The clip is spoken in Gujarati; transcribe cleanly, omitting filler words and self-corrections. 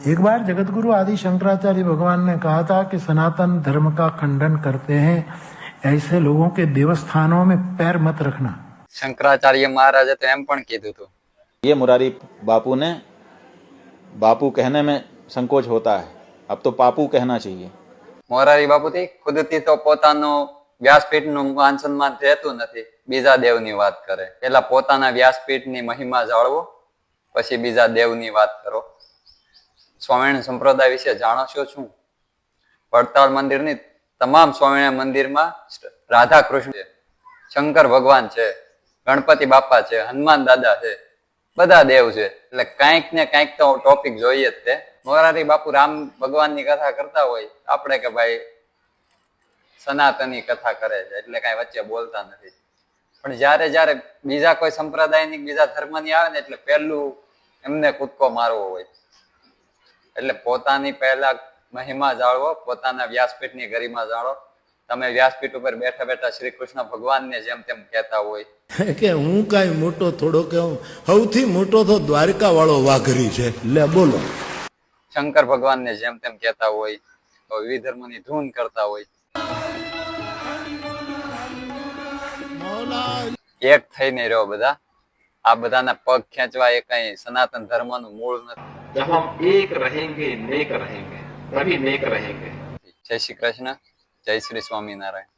एक बार जगतगुरु आदि शंकराचार्य भगवान ने कहा था कि सनातन धर्म का खंडन करते हैं ऐसे लोगों के देवस्थानों में पैर मत रखना। शंकराचार्य महाराजे तो एम पण कीधुं तुं। ये मुरारी बापू ने बापू कहने में संकोच होता है, अब तो पापू कहना चाहिए। મોરારી બાપુથી ખુદથી તો પોતાનો વ્યાસપીઠનું માન સન્માન રહેતું નથી, બીજા દેવની વાત કરે। પેલા પોતાના વ્યાસપીઠની મહિમા જાળવો, પછી બીજા દેવની વાત કરો। સ્વામિનારાયણ સંપ્રદાય વિશે જાણો છો શું? વડતાલ મંદિરની તમામ સ્વામિનારાયણ મંદિરમાં રાધા કૃષ્ણ છે, શંકર ભગવાન છે, ગણપતિ બાપા છે, હનુમાન દાદા છે, બધા દેવ છે। એટલે કંઈક ને કંઈક તો ટોપિક જોઈએ જ તે। મોરારી બાપુ રામ ભગવાનની કથા કરતા હોય, આપણે કે ભાઈ સનાતની કથા કરે છે એટલે કઈ વચ્ચે બોલતા નથી। પણ જ્યારે જ્યારે બીજા કોઈ સંપ્રદાયની બીજા ધર્મની આવે ને એટલે પહેલું એમને કૂદકો મારવો હોય। એટલે પોતાની પહેલા મહિમા જાળવો, પોતાના વ્યાસપીઠની ગરિમા જાળવો। તમે વ્યાસપીઠ ઉપર બેઠા બેઠા શ્રી કૃષ્ણ ભગવાનને જેમ તેમ કહેતા હોય કે હું કાંઈ મોટો થોડો કહું, સૌથી મોટો તો દ્વારકા વાળો વાઘરી છે, લે બોલો। શંકર ભગવાનને જેમ તેમ કહેતા હોય, વિવિધ ધર્મની ધૂન કરતા હોય। એક થઈને રહ્યો બધા। આ બધાના પગ ખેંચવા એ કઈ સનાતન ધર્મનું મૂળ નથી। जब हम एक रहेंगे नेक रहेंगे तभी नेक रहेंगे। जय श्री कृष्ण, जय श्री स्वामीनारायण।